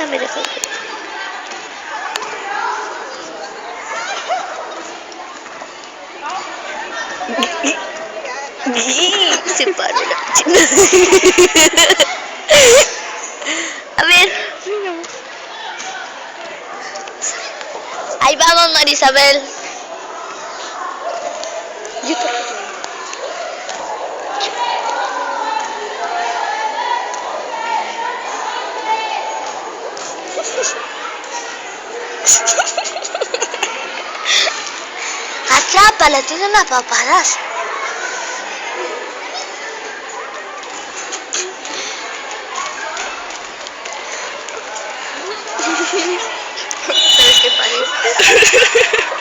me dejó. Se paró la china. A ver. Ahí vamos, Marisabel. Yo Atrápala, tiene una papadas. ¿Sabes qué parece?